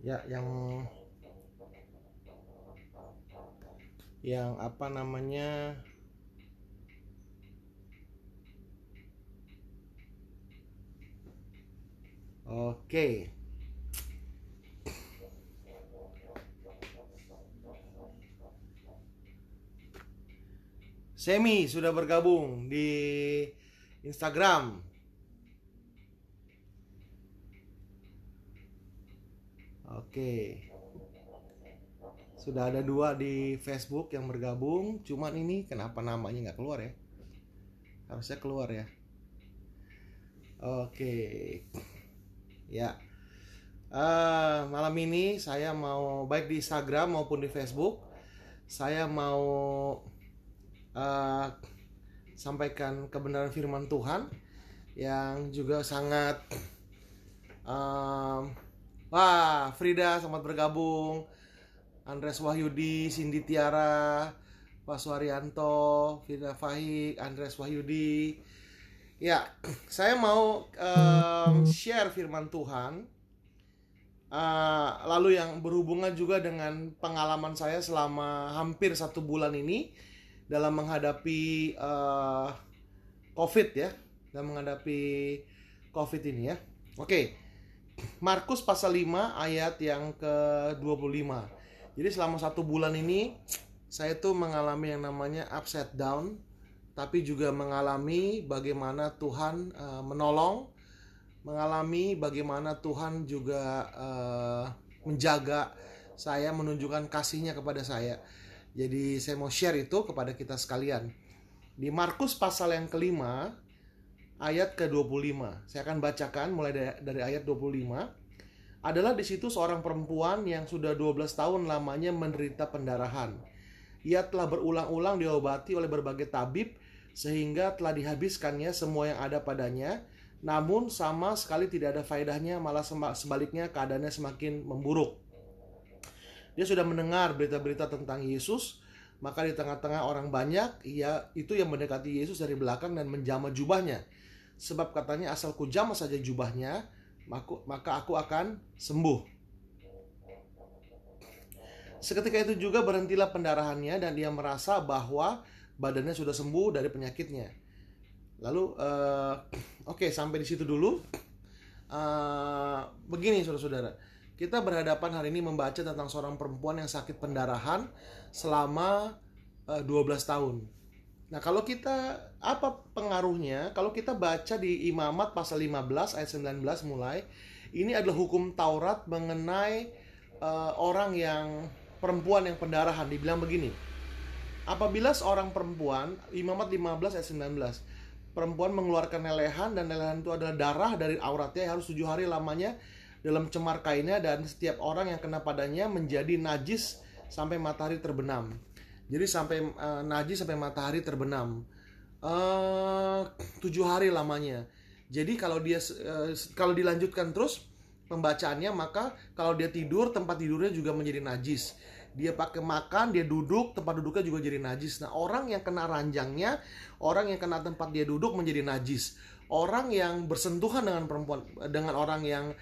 Ya, yang apa namanya? Oke. Semi sudah bergabung di Instagram. Oke. Sudah ada 2 di Facebook yang bergabung. Cuman ini kenapa namanya nggak keluar ya? Harusnya keluar ya. Oke. Ya. Malam ini saya mau baik di Instagram maupun di Facebook. Saya mau eh, sampaikan kebenaran firman Tuhan yang juga sangat wah, Frida selamat bergabung. Andres Wahyudi, Cindy Tiara, Pak Suharyanto, Frida Fahik, Andres Wahyudi. Ya, saya mau share firman Tuhan. Lalu yang berhubungan juga dengan pengalaman saya selama hampir 1 bulan ini dalam menghadapi COVID ya, dalam menghadapi COVID ini ya. Oke, Markus pasal 5 ayat yang ke-25. Jadi selama 1 bulan ini saya tuh mengalami yang namanya upside down, tapi juga mengalami bagaimana Tuhan menolong, mengalami bagaimana Tuhan juga menjaga saya, menunjukkan kasihnya kepada saya. Jadi saya mau share itu kepada kita sekalian. Di Markus pasal yang kelima ayat ke-25. Saya akan bacakan mulai dari ayat 25. Adalah di situ seorang perempuan yang sudah 12 tahun lamanya menderita pendarahan. Ia telah berulang-ulang diobati oleh berbagai tabib sehingga telah dihabiskannya semua yang ada padanya. Namun sama sekali tidak ada faedahnya, malah sebaliknya keadaannya semakin memburuk. Dia sudah mendengar berita-berita tentang Yesus, maka di tengah-tengah orang banyak, ia itu yang mendekati Yesus dari belakang dan menjamah jubahnya. Sebab katanya, asal ku jamah saja jubahnya, maka aku akan sembuh. Seketika itu juga berhentilah pendarahannya dan dia merasa bahwa badannya sudah sembuh dari penyakitnya. Lalu oke, sampai di situ dulu. Begini saudara-saudara, kita berhadapan hari ini membaca tentang seorang perempuan yang sakit pendarahan selama 12 tahun. Nah, kalau kita apa pengaruhnya? Kalau kita baca di Imamat pasal 15 ayat 19 mulai, ini adalah hukum Taurat mengenai orang yang perempuan yang pendarahan. Dibilang begini, apabila seorang perempuan, Imamat 15 ayat 19, perempuan mengeluarkan lelehan dan lelehan itu adalah darah dari auratnya, harus 7 hari lamanya dalam cemar kainnya, dan setiap orang yang kena padanya menjadi najis sampai matahari terbenam. Jadi sampai najis sampai matahari terbenam. 7 hari lamanya. Jadi kalau dilanjutkan terus pembacaannya, maka kalau dia tidur, tempat tidurnya juga menjadi najis. Dia pakai makan, dia duduk, tempat duduknya juga jadi najis. Nah, orang yang kena ranjangnya, orang yang kena tempat dia duduk menjadi najis. Orang yang bersentuhan dengan perempuan, dengan orang yang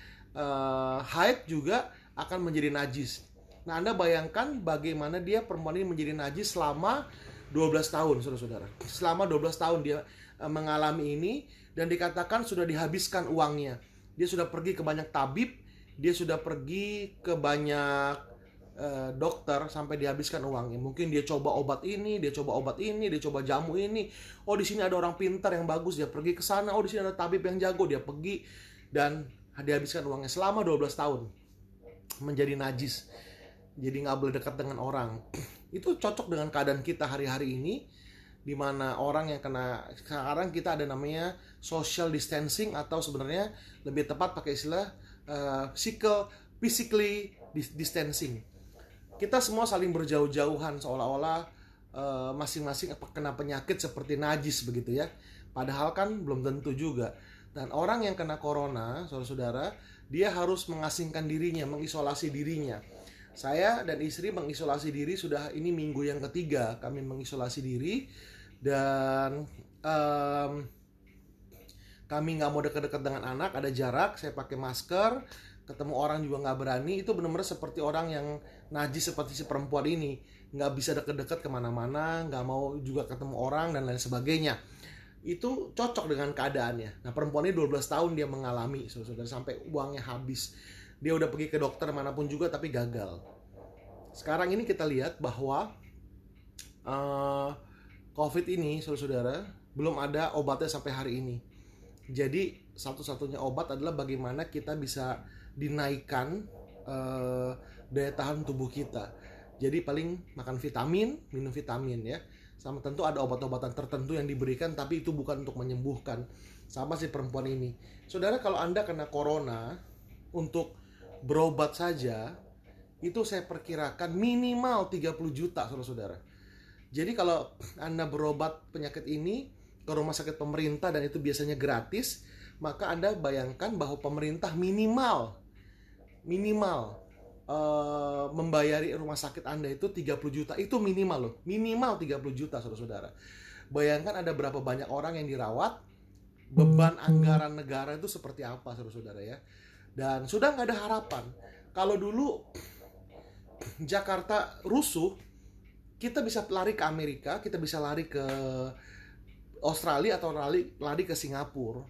haid juga akan menjadi najis. Nah, Anda bayangkan bagaimana dia, perempuan ini menjadi najis selama 12 tahun, saudara-saudara. Selama 12 tahun dia mengalami ini, dan dikatakan sudah dihabiskan uangnya. Dia sudah pergi ke banyak tabib, dia sudah pergi ke banyak dokter sampai dihabiskan uangnya. Mungkin dia coba obat ini, dia coba obat ini, dia coba jamu ini. Oh, di sini ada orang pintar yang bagus, dia pergi ke sana. Oh, di sini ada tabib yang jago, dia pergi dan dihabiskan uangnya selama 12 tahun menjadi najis. Jadi nggak boleh dekat dengan orang. Itu cocok dengan keadaan kita hari-hari ini, di mana orang yang kena, sekarang kita ada namanya social distancing, atau sebenarnya lebih tepat pakai istilah physically distancing. Kita semua saling berjauh-jauhan, seolah-olah masing-masing kena penyakit seperti najis begitu ya. Padahal kan belum tentu juga. Dan orang yang kena corona, saudara-saudara, dia harus mengasingkan dirinya, mengisolasi dirinya. Saya dan istri mengisolasi diri, sudah ini minggu yang ketiga kami mengisolasi diri. Dan kami nggak mau dekat-dekat dengan anak, ada jarak, saya pakai masker. ketemu orang juga nggak berani. Itu benar-benar seperti orang yang najis seperti si perempuan ini, nggak bisa deket-deket kemana-mana, nggak mau juga ketemu orang dan lain sebagainya. Itu cocok dengan keadaannya. Nah, perempuan ini 12 tahun dia mengalami, saudara, sampai uangnya habis. Dia udah pergi ke dokter manapun juga tapi gagal. Sekarang ini kita lihat bahwa COVID ini, saudara, belum ada obatnya sampai hari ini. Jadi satu-satunya obat adalah bagaimana kita bisa dinaikkan daya tahan tubuh kita. Jadi paling makan vitamin, minum vitamin ya. Sama tentu ada obat-obatan tertentu yang diberikan, tapi itu bukan untuk menyembuhkan. Sama si perempuan ini. Saudara, kalau Anda kena corona, untuk berobat saja itu saya perkirakan minimal 30 juta, saudara-saudara. Jadi kalau Anda berobat penyakit ini ke rumah sakit pemerintah dan itu biasanya gratis, maka Anda bayangkan bahwa pemerintah minimal membayari rumah sakit Anda itu 30 juta. Itu minimal loh, minimal 30 juta, saudara-saudara. Bayangkan ada berapa banyak orang yang dirawat, beban anggaran negara itu seperti apa, saudara-saudara ya. Dan sudah nggak ada harapan. Kalau dulu Jakarta rusuh, kita bisa lari ke Amerika, kita bisa lari ke Australia atau lari ke Singapura.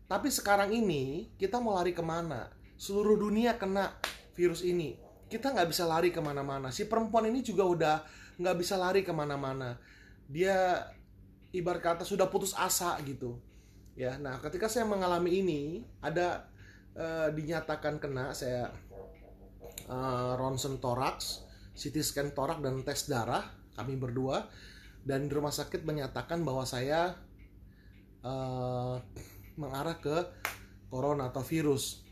Tapi sekarang ini kita mau lari kemana? Seluruh dunia kena virus ini. Kita nggak bisa lari kemana-mana. Si perempuan ini juga udah nggak bisa lari kemana-mana. Dia ibarat kata sudah putus asa gitu. Ya, nah ketika saya mengalami ini, ada dinyatakan kena, saya ronsen toraks, CT scan torak dan tes darah, kami berdua, dan di rumah sakit menyatakan bahwa saya mengarah ke corona atau virus.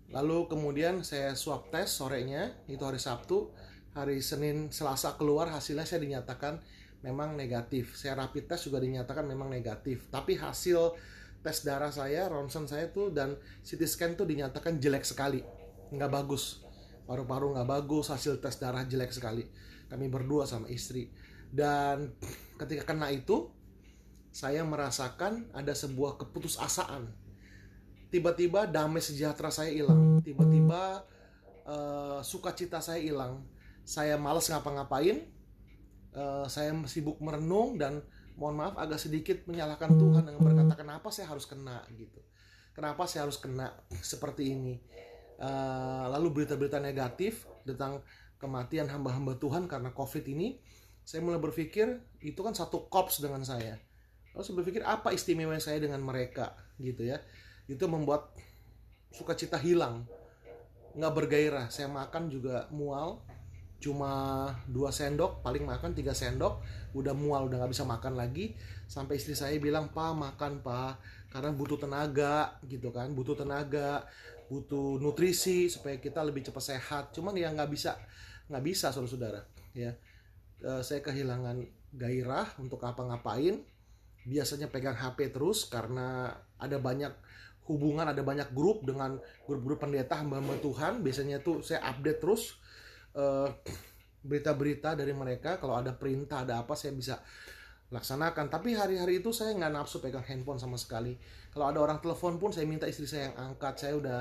Lalu kemudian saya swab tes sorenya, itu hari Sabtu. Hari Senin, Selasa keluar hasilnya, saya dinyatakan memang negatif. Saya rapid test juga dinyatakan memang negatif. Tapi hasil tes darah saya, ronsen saya tuh dan CT scan tuh dinyatakan jelek sekali, nggak bagus. Paru-paru nggak bagus, hasil tes darah jelek sekali. Kami berdua sama istri. Dan ketika kena itu, saya merasakan ada sebuah keputusasaan. Tiba-tiba damai sejahtera saya hilang. Tiba-tiba sukacita saya hilang. Saya malas ngapa-ngapain. Saya sibuk merenung dan mohon maaf agak sedikit menyalahkan Tuhan dengan berkata, kenapa saya harus kena gitu. Kenapa saya harus kena seperti ini. Lalu berita-berita negatif tentang kematian hamba-hamba Tuhan karena COVID ini, saya mulai berpikir itu kan satu korps dengan saya. Lalu saya berpikir apa istimewa saya dengan mereka gitu ya. Itu membuat sukacita hilang, nggak bergairah. Saya makan juga mual, cuma 2 sendok, paling makan 3 sendok, udah mual, udah nggak bisa makan lagi. Sampai istri saya bilang, "Pak, makan Pak, karena butuh tenaga gitu kan, butuh tenaga, butuh nutrisi supaya kita lebih cepat sehat." Cuman ya nggak bisa saudara-saudara ya. Saya kehilangan gairah untuk apa-ngapain. Biasanya pegang HP terus karena ada banyak hubungan, ada banyak grup dengan grup-grup pendeta hamba-hamba Tuhan. Biasanya tuh saya update terus berita-berita dari mereka. Kalau ada perintah, ada apa, saya bisa laksanakan. Tapi hari-hari itu saya nggak nafsu pegang handphone sama sekali. Kalau ada orang telepon pun saya minta istri saya yang angkat. Saya udah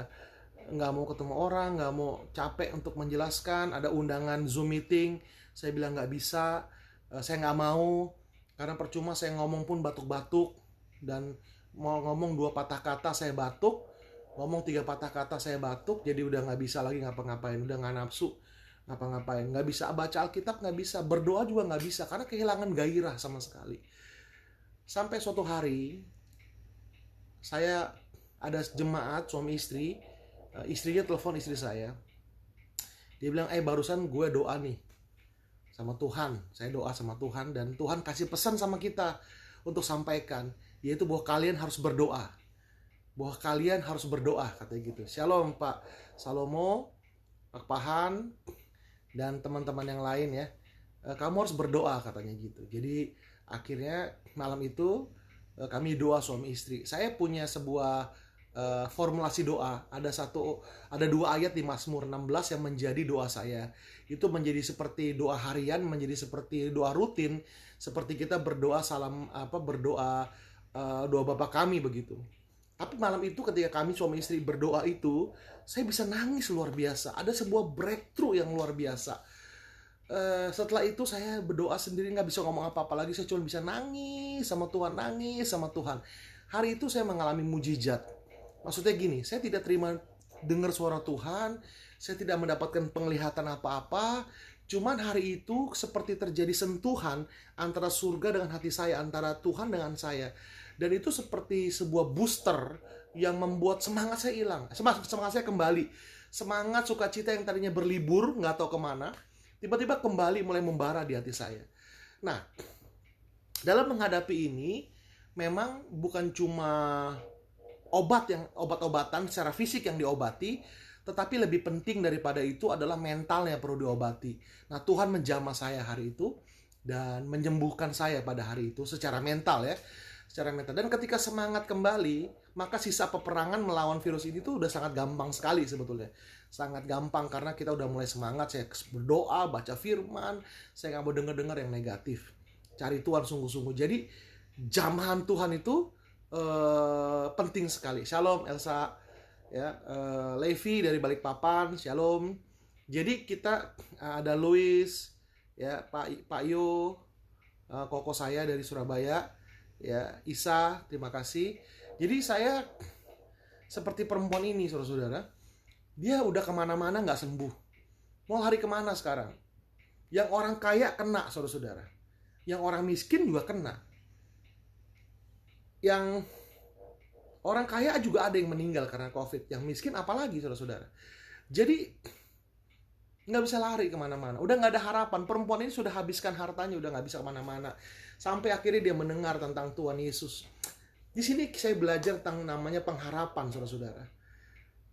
nggak mau ketemu orang, nggak mau capek untuk menjelaskan. Ada undangan Zoom meeting, saya bilang nggak bisa, saya nggak mau. Karena percuma saya ngomong pun batuk-batuk. Dan mau ngomong 2 patah kata saya batuk, ngomong 3 patah kata saya batuk. Jadi udah nggak bisa lagi ngapa-ngapain, udah nggak nafsu ngapa-ngapain, nggak bisa baca Alkitab, nggak bisa berdoa juga nggak bisa karena kehilangan gairah sama sekali. Sampai suatu hari saya ada jemaat suami istri, istrinya telepon istri saya, dia bilang, barusan gue doa nih sama Tuhan, saya doa sama Tuhan dan Tuhan kasih pesan sama kita untuk sampaikan, yaitu bahwa kalian harus berdoa, katanya gitu. Shalom Pak Salomo, Pak Pahan, dan teman-teman yang lain ya, kamu harus berdoa katanya gitu. Jadi akhirnya malam itu kami doa suami istri. Saya punya sebuah formulasi doa. Ada 2 ayat di Mazmur 16 yang menjadi doa saya. Itu menjadi seperti doa harian, menjadi seperti doa rutin, seperti kita berdoa doa Bapa kami begitu. Tapi malam itu ketika kami suami istri berdoa itu, saya bisa nangis luar biasa. Ada sebuah breakthrough yang luar biasa. Setelah itu saya berdoa sendiri, nggak bisa ngomong apa-apa lagi. Saya cuma bisa nangis sama Tuhan, nangis sama Tuhan. Hari itu saya mengalami mujizat. Maksudnya gini, saya tidak terima dengar suara Tuhan, saya tidak mendapatkan penglihatan apa-apa. Cuman hari itu seperti terjadi sentuhan antara surga dengan hati saya, antara Tuhan dengan saya. Dan itu seperti sebuah booster yang membuat semangat saya hilang. Semangat saya kembali. Semangat sukacita yang tadinya berlibur, nggak tahu kemana, tiba-tiba kembali mulai membara di hati saya. Nah, dalam menghadapi ini, memang bukan cuma obat-obatan secara fisik yang diobati, tetapi lebih penting daripada itu adalah mentalnya perlu diobati. Nah, Tuhan menjamah saya hari itu dan menyembuhkan saya pada hari itu secara mental ya. Secara mental. Dan ketika semangat kembali, maka sisa peperangan melawan virus ini tuh udah sangat gampang sekali sebetulnya. Sangat gampang karena kita udah mulai semangat, saya berdoa, baca firman, saya nggak mau dengar-dengar yang negatif. Cari Tuhan sungguh-sungguh. Jadi jamahan Tuhan itu penting sekali. Shalom Elsa, ya, Levi dari Balikpapan, shalom. Jadi kita ada Louis, ya, Pak Yo, koko saya dari Surabaya, ya, Isa, terima kasih. Jadi saya seperti perempuan ini, saudara-saudara, dia udah kemana-mana nggak sembuh. Mau lari kemana sekarang? Yang orang kaya kena, saudara-saudara. Yang orang miskin juga kena. Yang orang kaya juga ada yang meninggal karena COVID. Yang miskin apalagi, saudara-saudara. Jadi nggak bisa lari kemana-mana. Udah nggak ada harapan. Perempuan ini sudah habiskan hartanya, udah nggak bisa kemana-mana. Sampai akhirnya dia mendengar tentang Tuhan Yesus. Di sini saya belajar tentang namanya pengharapan, saudara-saudara.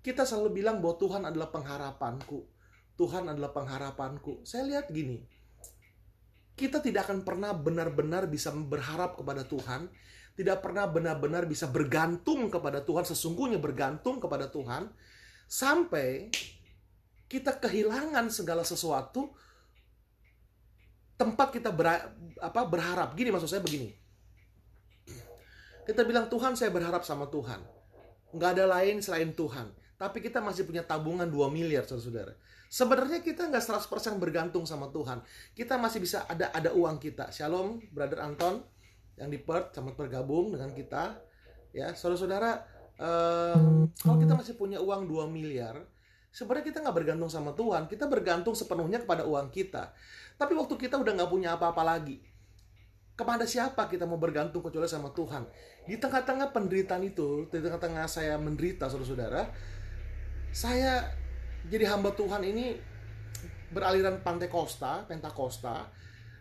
Kita selalu bilang bahwa Tuhan adalah pengharapanku. Tuhan adalah pengharapanku. Saya lihat gini, kita tidak akan pernah benar-benar bisa berharap kepada Tuhan, tidak pernah benar-benar bisa bergantung kepada Tuhan, sesungguhnya bergantung kepada Tuhan, sampai kita kehilangan segala sesuatu tempat kita berharap. Gini maksud saya begini. Kita bilang, Tuhan, saya berharap sama Tuhan. Nggak ada lain selain Tuhan. Tapi kita masih punya tabungan 2 miliar, saudara-saudara. Sebenarnya kita nggak 100% bergantung sama Tuhan. Kita masih bisa ada uang kita. Shalom, Brother Anton yang di Perth, selamat bergabung dengan kita. Ya, saudara-saudara, kalau kita masih punya uang 2 miliar, sebenarnya kita nggak bergantung sama Tuhan. Kita bergantung sepenuhnya kepada uang kita. Tapi waktu kita udah nggak punya apa-apa lagi, kepada siapa kita mau bergantung kecuali sama Tuhan? Di tengah-tengah penderitaan itu, di tengah-tengah saya menderita, saudara-saudara, saya jadi hamba Tuhan ini beraliran Pentakosta.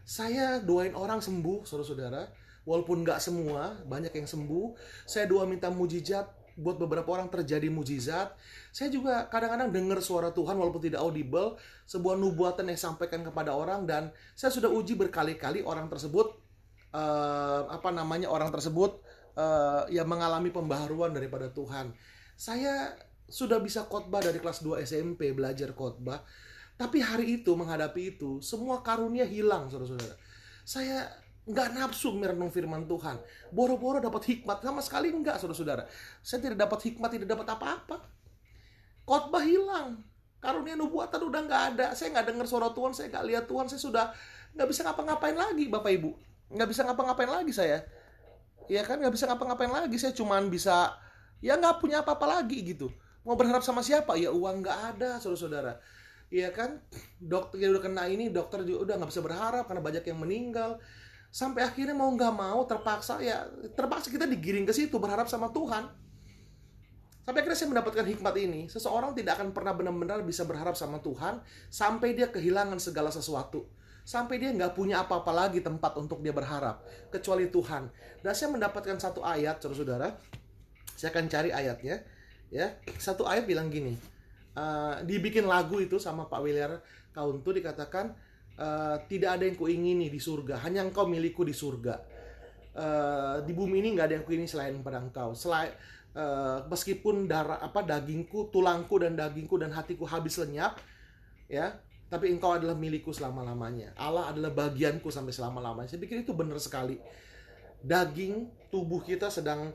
Saya doain orang sembuh, saudara-saudara. Walaupun nggak semua, banyak yang sembuh. Saya doa minta mujizat, buat beberapa orang terjadi mujizat. Saya juga kadang-kadang dengar suara Tuhan walaupun tidak audible, sebuah nubuatan yang disampaikan kepada orang, dan saya sudah uji berkali-kali orang tersebut yang mengalami pembaharuan daripada Tuhan. Saya sudah bisa khotbah dari kelas 2 SMP, belajar khotbah. Tapi hari itu, menghadapi itu, semua karunia hilang, saudara-saudara. Saya nggak nafsu merenung firman Tuhan. Boro-boro dapat hikmat, sama sekali enggak, saudara-saudara. Saya tidak dapat hikmat, tidak dapat apa-apa. Khotbah hilang. Karunia nubuatan udah nggak ada. Saya nggak dengar suara Tuhan, saya nggak lihat Tuhan. Saya sudah nggak bisa ngapa-ngapain lagi, Bapak Ibu. Nggak bisa ngapa-ngapain lagi saya. Ya kan, nggak bisa ngapa-ngapain lagi. Saya cuman bisa, ya nggak punya apa-apa lagi gitu. Mau berharap sama siapa? Ya uang nggak ada, saudara-saudara. Ya kan, dokter udah kena ini, dokter juga udah nggak bisa berharap karena banyak yang meninggal. Sampai akhirnya mau nggak mau terpaksa kita digiring ke situ berharap sama Tuhan. Sampai akhirnya saya mendapatkan hikmat ini. Seseorang tidak akan pernah benar-benar bisa berharap sama Tuhan sampai dia kehilangan segala sesuatu. Sampai dia nggak punya apa-apa lagi tempat untuk dia berharap kecuali Tuhan. Dan saya mendapatkan satu ayat, saudara-saudara. Saya akan cari ayatnya. Ya, satu ayat bilang gini. Dibikin lagu itu sama Pak William Kauntu, dikatakan, tidak ada yang kuingini di surga, hanya engkau milikku di surga. Di bumi ini nggak ada yang kuingini selain pada engkau. Meskipun dagingku, tulangku dan dagingku dan hatiku habis lenyap, ya, tapi engkau adalah milikku selama-lamanya. Allah adalah bagianku sampai selama-lamanya. Saya pikir itu benar sekali. Daging tubuh kita sedang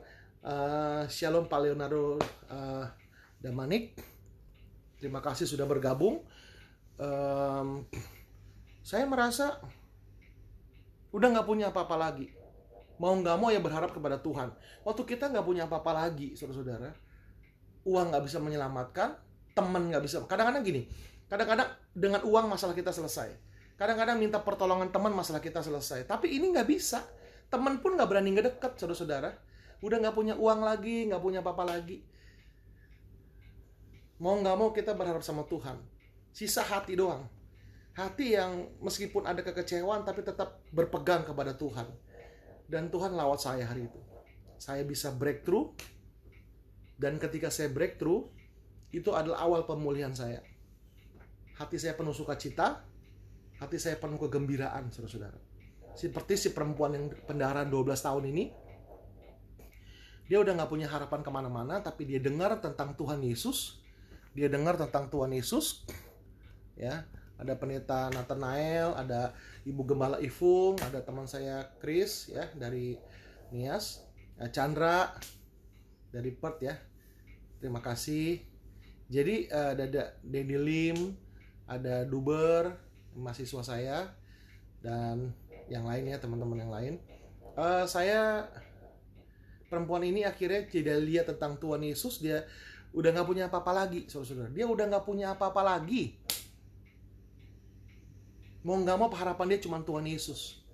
Shalom Pak Leonardo Damanik. Terima kasih sudah bergabung. Saya merasa udah nggak punya apa-apa lagi. Mau nggak mau ya berharap kepada Tuhan. Waktu kita nggak punya apa-apa lagi, saudara-saudara, uang nggak bisa menyelamatkan, teman nggak bisa. Kadang-kadang gini, kadang-kadang dengan uang masalah kita selesai. Kadang-kadang minta pertolongan teman masalah kita selesai. Tapi ini nggak bisa. Teman pun nggak berani ngedekat, saudara-saudara. Udah nggak punya uang lagi, nggak punya apa-apa lagi. Mau nggak mau kita berharap sama Tuhan. Sisa hati doang. Hati yang meskipun ada kekecewaan tapi tetap berpegang kepada Tuhan. Dan Tuhan lawat saya hari itu. Saya bisa breakthrough. Dan ketika saya breakthrough, itu adalah awal pemulihan saya. Hati saya penuh sukacita. Hati saya penuh kegembiraan, saudara-saudara. Seperti si perempuan yang pendarahan 12 tahun ini. Dia udah gak punya harapan kemana-mana, tapi dia dengar tentang Tuhan Yesus. Dia dengar tentang Tuhan Yesus. Ya, ada pendeta Nathanael, ada Ibu Gembala Ifung, ada teman saya Chris ya dari Nias, Chandra dari Perth ya. Terima kasih. Jadi ada Dedi Lim, ada Duber, mahasiswa saya, dan yang lain ya, teman-teman yang lain. Perempuan ini akhirnya tidak lihat tentang Tuhan Yesus, dia udah gak punya apa-apa lagi, saudara-saudara. Dia udah gak punya apa-apa lagi. Mau gak mau harapan dia cuma Tuhan Yesus.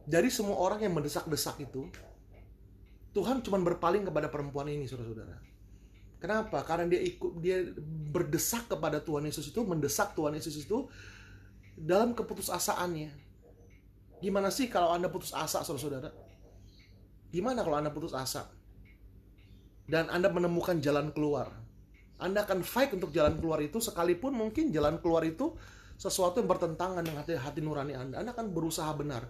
Dari semua orang yang mendesak-desak itu, Tuhan cuma berpaling kepada perempuan ini, saudara-saudara. Kenapa? Karena dia berdesak kepada Tuhan Yesus itu, mendesak Tuhan Yesus itu dalam keputusasaannya. Gimana sih kalau Anda putus asa, saudara-saudara? Gimana kalau Anda putus asa? Dan Anda menemukan jalan keluar. Anda akan fight untuk jalan keluar itu, sekalipun mungkin jalan keluar itu sesuatu yang bertentangan dengan hati nurani Anda. Anda akan berusaha benar.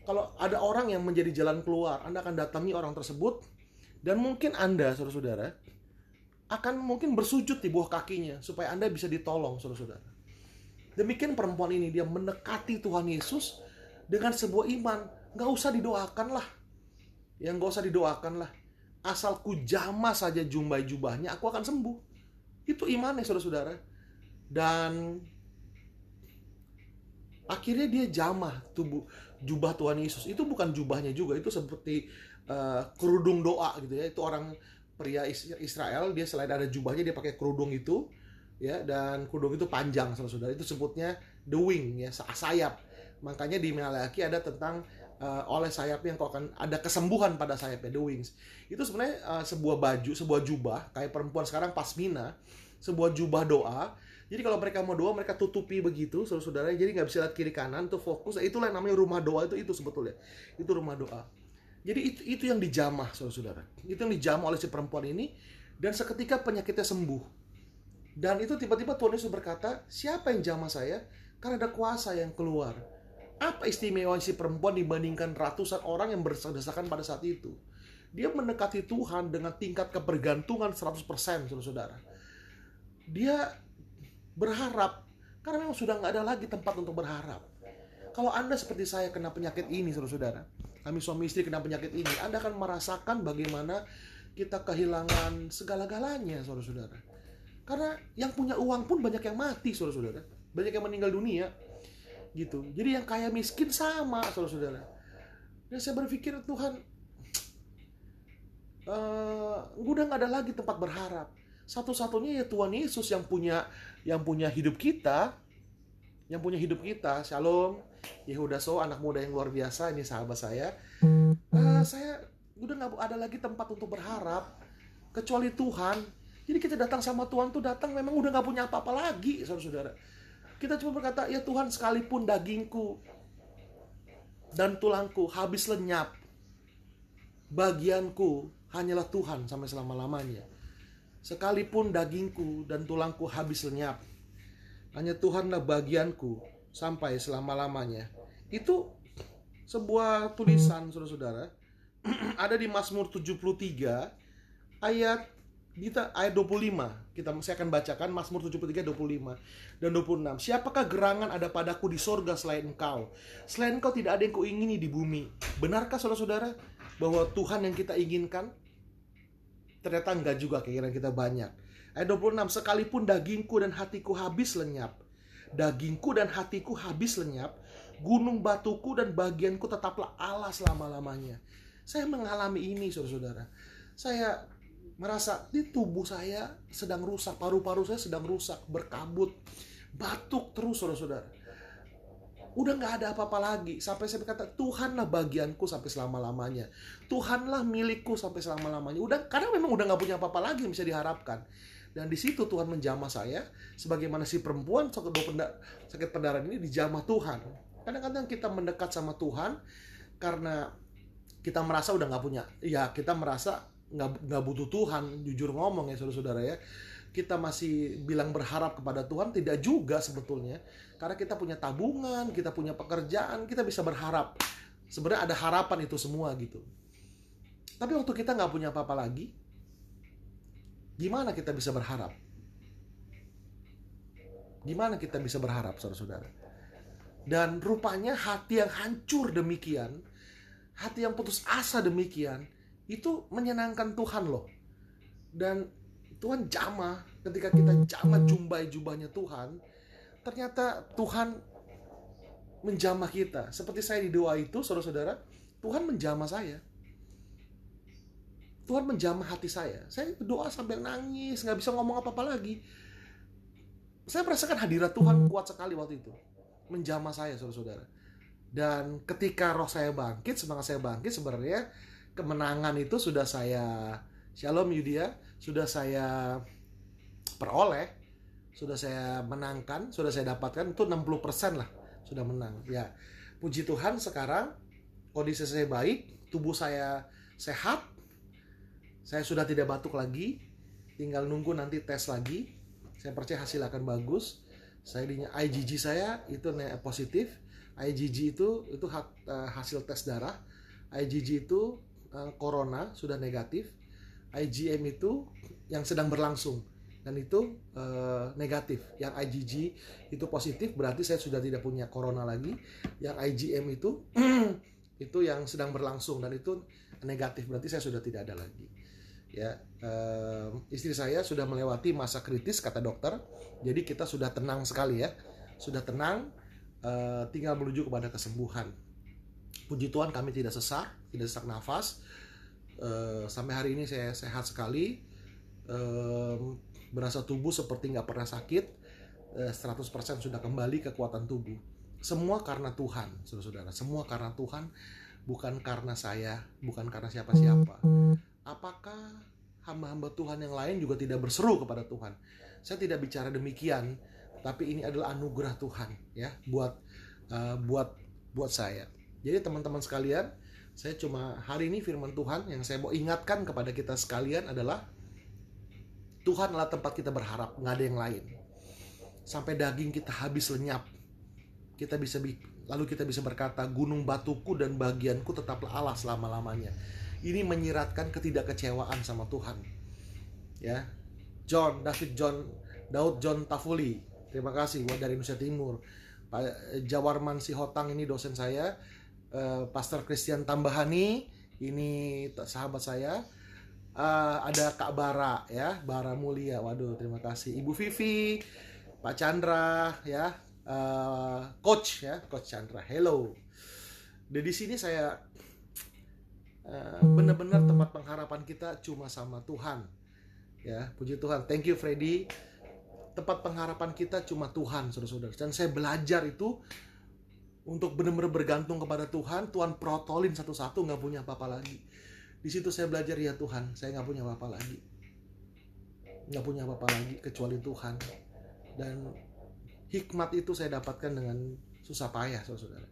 Kalau ada orang yang menjadi jalan keluar, Anda akan datangi orang tersebut. Dan mungkin Anda, saudara-saudara, akan mungkin bersujud di bawah kakinya supaya Anda bisa ditolong, saudara-saudara. Demikian perempuan ini, dia mendekati Tuhan Yesus dengan sebuah iman. Gak usah didoakan lah. Yang gak usah didoakan lah. Asal ku jamah saja jumbai jubahnya, aku akan sembuh. Itu imannya, saudara-saudara. Dan akhirnya dia jamah jubah Tuhan Yesus. Itu bukan jubahnya juga, itu seperti kerudung doa gitu ya. Itu orang pria Israel, dia selain ada jubahnya, dia pakai kerudung itu ya, dan kerudung itu panjang, saudara-saudara. Itu sebutnya the wing ya, sayap. Makanya di Malaki ada tentang oleh sayapnya engkau akan ada kesembuhan pada sayapnya, the wings. Itu sebenarnya sebuah baju, sebuah jubah kayak perempuan sekarang pasmina, sebuah jubah doa. Jadi kalau mereka mau doa, mereka tutupi begitu, saudara-saudara. Jadi nggak bisa lihat kiri kanan, tuh fokus. Itulah yang namanya rumah doa, itu sebetulnya. Itu rumah doa. Jadi itu yang dijamah, saudara-saudara. Itu yang dijamah oleh si perempuan ini, dan seketika penyakitnya sembuh. Dan itu tiba-tiba Tuhan Yesus berkata, siapa yang jamah saya? Karena ada kuasa yang keluar. Apa istimewa si perempuan dibandingkan ratusan orang yang berdesakan pada saat itu? Dia mendekati Tuhan dengan tingkat kebergantungan 100%, saudara-saudara. Dia berharap, karena memang sudah nggak ada lagi tempat untuk berharap. Kalau Anda seperti saya kena penyakit ini, saudara-saudara, kami suami istri kena penyakit ini, Anda akan merasakan bagaimana kita kehilangan segala-galanya, saudara-saudara. Karena yang punya uang pun banyak yang mati, saudara-saudara. Banyak yang meninggal dunia. Gitu. Jadi yang kaya miskin sama, saudara-saudara. Dan saya berpikir, Tuhan, udah nggak ada lagi tempat berharap. Satu-satunya ya Tuhan Yesus yang punya hidup kita, Shalom, Yehuda So, anak muda yang luar biasa, ini sahabat saya. Saya udah nggak ada lagi tempat untuk berharap kecuali Tuhan. Jadi kita datang sama Tuhan tuh datang memang udah nggak punya apa-apa lagi, saudara-saudara. Kita cuma berkata, ya Tuhan, sekalipun dagingku dan tulangku habis lenyap, bagianku hanyalah Tuhan sampai selama-lamanya. Sekalipun dagingku dan tulangku habis lenyap, hanya Tuhanlah bagianku sampai selama-lamanya. Itu sebuah tulisan, saudara-saudara, ada di Mazmur 73 ayat 25. Saya akan bacakan Mazmur 73 25 dan 26. Siapakah gerangan ada padaku di sorga selain Engkau? Selain Engkau tidak ada yang kuingini di bumi. Benarkah, saudara-saudara? bahwa Tuhan yang kita inginkan ternyata enggak juga keinginan kita banyak. Ayat 26, sekalipun dagingku dan hatiku habis lenyap, dagingku dan hatiku habis lenyap, gunung batuku dan bagianku tetaplah Allah selama-lamanya. Saya mengalami ini, saudara-saudara. Saya merasa di tubuh saya sedang rusak, paru-paru saya sedang rusak, berkabut, batuk terus, saudara-saudara. Udah gak ada apa-apa lagi. Sampai saya berkata, Tuhanlah bagianku sampai selama-lamanya, Tuhanlah milikku sampai selama-lamanya. Karena memang udah gak punya apa-apa lagi yang bisa diharapkan. Dan di situ Tuhan menjamah saya, sebagaimana si perempuan sakit pendarahan ini dijamah Tuhan. Kadang-kadang kita mendekat sama Tuhan karena kita merasa udah gak punya, ya kita merasa gak butuh Tuhan. Jujur ngomong ya saudara-saudara ya, kita masih bilang berharap kepada Tuhan, tidak juga sebetulnya. Karena kita punya tabungan, kita punya pekerjaan, kita bisa berharap. Sebenarnya ada harapan itu semua gitu. Tapi waktu kita nggak punya apa-apa lagi, gimana kita bisa berharap? Gimana kita bisa berharap, saudara-saudara? Dan rupanya hati yang hancur demikian, hati yang putus asa demikian, itu menyenangkan Tuhan loh. Dan Tuhan jamah, ketika kita jamah jumbai jubahnya Tuhan, ternyata Tuhan menjamah kita. Seperti saya di doa itu, saudara-saudara, Tuhan menjamah saya. Tuhan menjamah hati saya. Saya berdoa sambil nangis, gak bisa ngomong apa-apa lagi. Saya merasakan hadirat Tuhan kuat sekali waktu itu, menjamah saya, saudara-saudara. Dan ketika roh saya bangkit, semangat saya bangkit, sebenarnya kemenangan itu sudah saya, Shalom Yudia, sudah saya peroleh, sudah saya menangkan, sudah saya dapatkan, itu 60% lah sudah menang. Ya, puji Tuhan sekarang kondisi saya baik, tubuh saya sehat, saya sudah tidak batuk lagi, tinggal nunggu nanti tes lagi. Saya percaya hasil akan bagus. IgG saya itu positif. IgG itu hasil tes darah. IgG itu corona sudah negatif. IgM itu yang sedang berlangsung dan itu negatif. Yang IgG itu positif, berarti saya sudah tidak punya corona lagi. Yang IgM itu yang sedang berlangsung dan itu negatif, berarti saya sudah tidak ada lagi. Ya, istri saya sudah melewati masa kritis kata dokter, jadi kita sudah tenang sekali ya, sudah tenang, tinggal menuju kepada kesembuhan. Puji Tuhan kami tidak sesak nafas. Sampai hari ini saya sehat sekali, berasa tubuh seperti nggak pernah sakit, 100% sudah kembali kekuatan tubuh. Semua karena Tuhan, saudara-saudara. Semua karena Tuhan, bukan karena saya, bukan karena siapa-siapa. Apakah hamba-hamba Tuhan yang lain juga tidak berseru kepada Tuhan? Saya tidak bicara demikian, tapi ini adalah anugerah Tuhan ya buat saya. Jadi teman-teman sekalian, saya cuma hari ini firman Tuhan yang saya mau ingatkan kepada kita sekalian adalah Tuhan adalah tempat kita berharap, nggak ada yang lain. Sampai daging kita habis lenyap, lalu kita bisa berkata, gunung batuku dan bagianku tetaplah Allah selama-lamanya. Ini menyiratkan ketidakkecewaan sama Tuhan. Ya, Daud John Tafuli, terima kasih buat dari Indonesia Timur. Pak Jawarman Sihotang ini dosen saya. Pastor Christian Tambahani ini sahabat saya. Ada Kak Bara ya, Bara Mulia. Waduh, terima kasih. Ibu Vivi, Pak Chandra ya, Coach Chandra. Hello. Dan di sini saya benar-benar tempat pengharapan kita cuma sama Tuhan. Ya, puji Tuhan. Thank you Freddy. Tempat pengharapan kita cuma Tuhan, saudara-saudara. Dan saya belajar itu untuk benar-benar bergantung kepada Tuhan. Tuhan protolin satu-satu, nggak punya apa-apa lagi. Di situ saya belajar, ya Tuhan, saya nggak punya apa-apa lagi. Nggak punya apa-apa lagi kecuali Tuhan. Dan hikmat itu saya dapatkan dengan susah payah, saudara-saudara.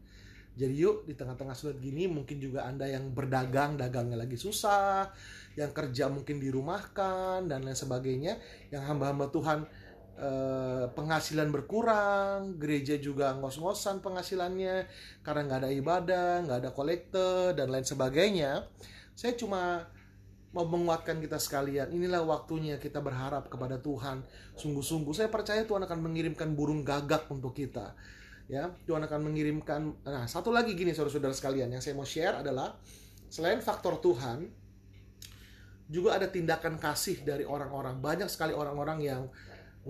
Jadi yuk, di tengah-tengah sulit gini, mungkin juga Anda yang berdagang, dagangnya lagi susah, yang kerja mungkin dirumahkan, dan lain sebagainya, yang hamba-hamba Tuhan penghasilan berkurang, gereja juga ngos-ngosan penghasilannya, karena nggak ada ibadah, nggak ada kolekte, dan lain sebagainya. Saya cuma mau menguatkan kita sekalian, inilah waktunya kita berharap kepada Tuhan. Sungguh-sungguh, saya percaya Tuhan akan mengirimkan burung gagak untuk kita. Ya, Tuhan akan mengirimkan. Nah, satu lagi gini saudara-saudara sekalian, yang saya mau share adalah selain faktor Tuhan, juga ada tindakan kasih dari orang-orang. Banyak sekali orang-orang yang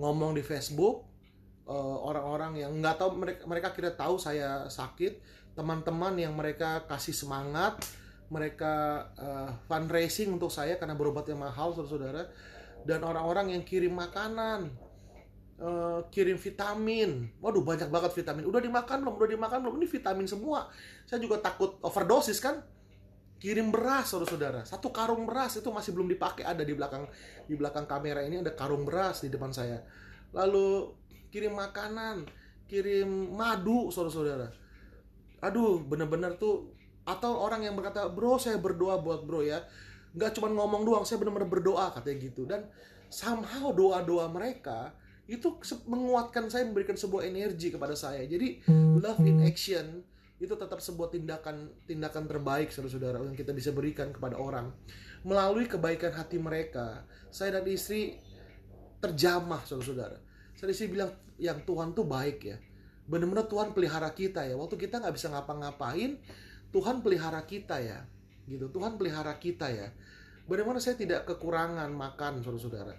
ngomong di Facebook, orang-orang yang nggak tahu, mereka kira tahu saya sakit, teman-teman yang mereka kasih semangat, mereka fundraising untuk saya karena berobatnya mahal, saudara-saudara, dan orang-orang yang kirim makanan, kirim vitamin. Waduh, banyak banget vitamin. Udah dimakan belum? Ini vitamin semua. Saya juga takut overdosis kan. Kirim beras, saudara-saudara. 1 karung beras itu masih belum dipakai, ada di belakang kamera ini ada karung beras di depan saya. Lalu kirim makanan, kirim madu, saudara-saudara. Aduh, bener-bener tuh. Atau orang yang berkata, bro, saya berdoa buat bro ya. Nggak cuma ngomong doang, saya bener-bener berdoa, katanya gitu. Dan somehow doa-doa mereka itu menguatkan saya, memberikan sebuah energi kepada saya. Jadi love in action itu tetap sebuah tindakan terbaik, saudara-saudara, yang kita bisa berikan kepada orang. Melalui kebaikan hati mereka, saya dan istri terjamah, saudara-saudara. Saya dan istri bilang, yang Tuhan tuh baik ya. Benar-benar Tuhan pelihara kita ya. Waktu kita nggak bisa ngapa-ngapain, Tuhan pelihara kita ya. Gitu, Tuhan pelihara kita ya. Benar-benar saya tidak kekurangan makan, saudara-saudara.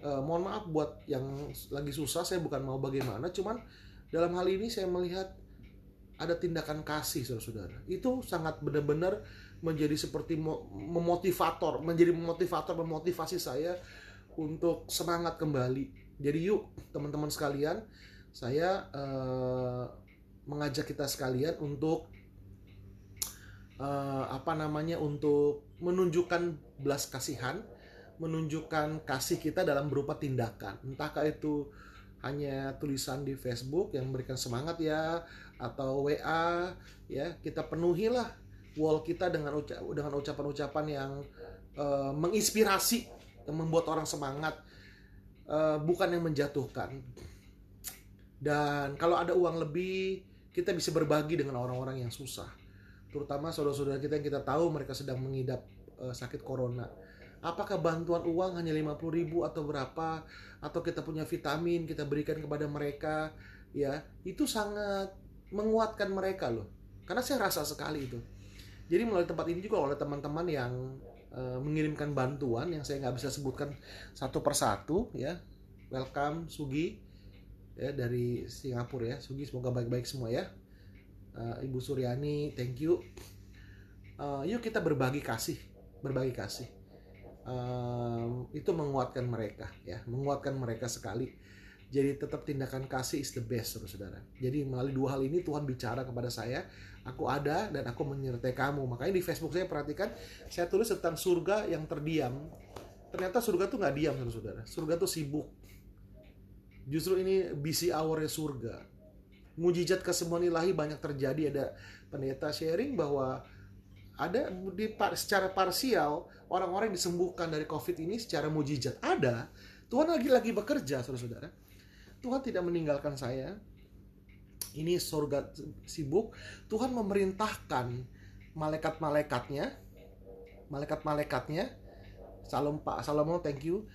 Mohon maaf buat yang lagi susah, saya bukan mau bagaimana, cuman dalam hal ini saya melihat ada tindakan kasih, saudara-saudara. Itu sangat benar-benar menjadi seperti memotivasi saya untuk semangat kembali. Jadi yuk teman-teman sekalian, saya mengajak kita sekalian untuk untuk menunjukkan belas kasihan, menunjukkan kasih kita dalam berupa tindakan. Entahkah itu hanya tulisan di Facebook yang memberikan semangat ya, atau WA ya, kita penuhilah wall kita dengan ucapan-ucapan yang menginspirasi, yang membuat orang semangat, bukan yang menjatuhkan. Dan kalau ada uang lebih, kita bisa berbagi dengan orang-orang yang susah, terutama saudara-saudara kita yang kita tahu mereka sedang mengidap sakit corona. Apakah bantuan uang hanya 50.000 atau berapa, atau kita punya vitamin kita berikan kepada mereka ya, itu sangat menguatkan mereka loh. Karena saya rasa sekali itu. Jadi melalui tempat ini juga oleh teman-teman yang mengirimkan bantuan yang saya nggak bisa sebutkan satu persatu ya. Welcome Sugi ya, dari Singapura ya. Sugi, semoga baik-baik semua ya. Ibu Suryani, thank you. Yuk kita berbagi kasih. Itu menguatkan mereka ya, menguatkan mereka sekali. Jadi tetap tindakan kasih is the best, saudara. Jadi melalui 2 hal ini Tuhan bicara kepada saya, aku ada dan aku menyertai kamu. Makanya di Facebook saya perhatikan, saya tulis tentang surga yang terdiam. Ternyata surga tuh nggak diam, saudara. Surga tuh sibuk. Justru ini busy hour-nya surga. Mujizat kesembuhan ilahi banyak terjadi. Ada pendeta sharing bahwa ada secara parsial orang-orang yang disembuhkan dari COVID ini secara mujizat. Ada. Tuhan lagi bekerja, saudara-saudara. Tuhan tidak meninggalkan saya. Ini surga sibuk. Tuhan memerintahkan malaikat-malaikatnya, Pak Salomo, thank you,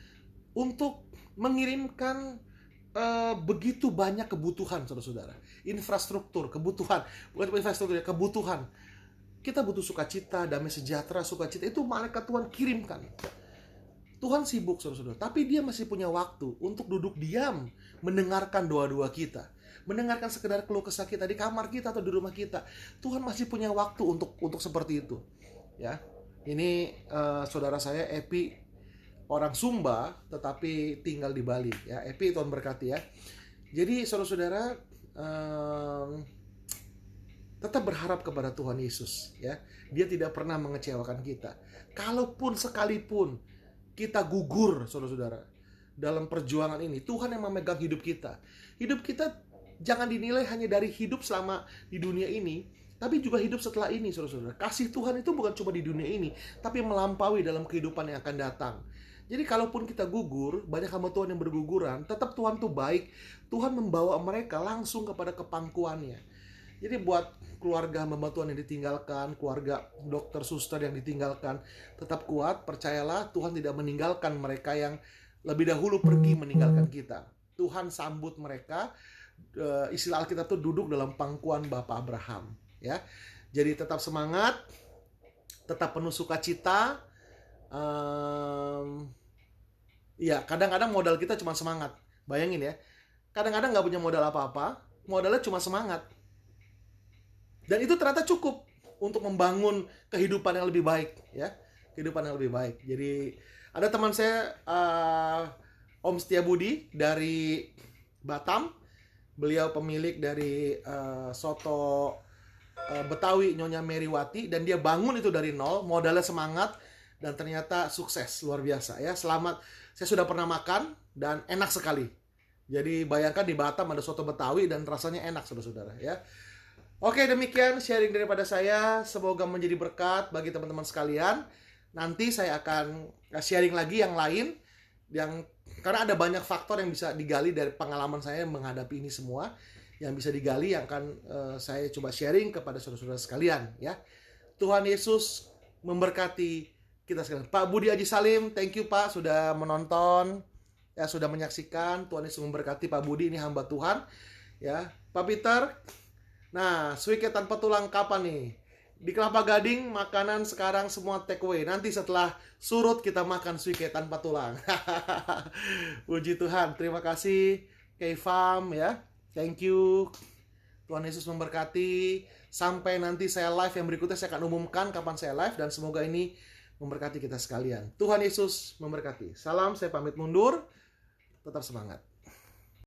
untuk mengirimkan begitu banyak kebutuhan, saudara-saudara. Infrastruktur, kebutuhan, bukan infrastruktur ya, kebutuhan. Kita butuh sukacita, damai sejahtera, sukacita, itu malaikat Tuhan kirimkan. Tuhan sibuk, saudara-saudara, tapi dia masih punya waktu untuk duduk diam, mendengarkan doa-doa kita, mendengarkan sekedar keluh kesah kita di kamar kita atau di rumah kita. Tuhan masih punya waktu untuk seperti itu. Ya, ini saudara saya Epi, orang Sumba tetapi tinggal di Bali. Ya, Epi, Tuhan berkati ya. Jadi saudara-saudara, tetap berharap kepada Tuhan Yesus ya. Dia tidak pernah mengecewakan kita. Kalaupun sekalipun kita gugur, saudara-saudara, dalam perjuangan ini, Tuhan yang memegang hidup kita. Hidup kita jangan dinilai hanya dari hidup selama di dunia ini, tapi juga hidup setelah ini, saudara-saudara. Kasih Tuhan itu bukan cuma di dunia ini, tapi melampaui dalam kehidupan yang akan datang. Jadi kalaupun kita gugur, banyak hamba Tuhan yang berguguran, tetap Tuhan tuh baik. Tuhan membawa mereka langsung kepada kepangkuannya. Jadi buat keluarga hamba Tuhan yang ditinggalkan, keluarga dokter suster yang ditinggalkan, tetap kuat, percayalah Tuhan tidak meninggalkan mereka yang lebih dahulu pergi meninggalkan kita. Tuhan sambut mereka. Istilah Alkitab tuh duduk dalam pangkuan Bapak Abraham ya. Jadi tetap semangat, tetap penuh sukacita. Ya, kadang-kadang modal kita cuma semangat. Bayangin ya, kadang-kadang nggak punya modal apa-apa, modalnya cuma semangat. Dan itu ternyata cukup untuk membangun kehidupan yang lebih baik, ya, kehidupan yang lebih baik. Jadi ada teman saya, Om Setiabudi dari Batam. Beliau pemilik dari soto Betawi Nyonya Meriwati, dan dia bangun itu dari nol, modalnya semangat, dan ternyata sukses luar biasa ya. Selamat, saya sudah pernah makan dan enak sekali. Jadi bayangkan di Batam ada soto Betawi dan rasanya enak, saudara-saudara ya. Oke, demikian sharing daripada saya. Semoga menjadi berkat bagi teman-teman sekalian. Nanti saya akan sharing lagi yang lain, karena ada banyak faktor yang bisa digali dari pengalaman saya menghadapi ini semua, yang bisa digali, yang akan saya coba sharing kepada saudara-saudara sekalian ya. Tuhan Yesus memberkati kita sekalian. Pak Budi Haji Salim, thank you Pak sudah menonton ya, sudah menyaksikan. Tuhan Yesus memberkati Pak Budi, ini hamba Tuhan ya. Pak Peter, nah suike tanpa tulang kapan nih? Di Kelapa Gading makanan sekarang semua take away. Nanti setelah surut kita makan suike tanpa tulang. Puji Tuhan, terima kasih Keifam ya. Thank you. Tuhan Yesus memberkati. Sampai nanti saya live yang berikutnya, saya akan umumkan kapan saya live, dan semoga ini memberkati kita sekalian. Tuhan Yesus memberkati. Salam, saya pamit mundur. Tetap semangat.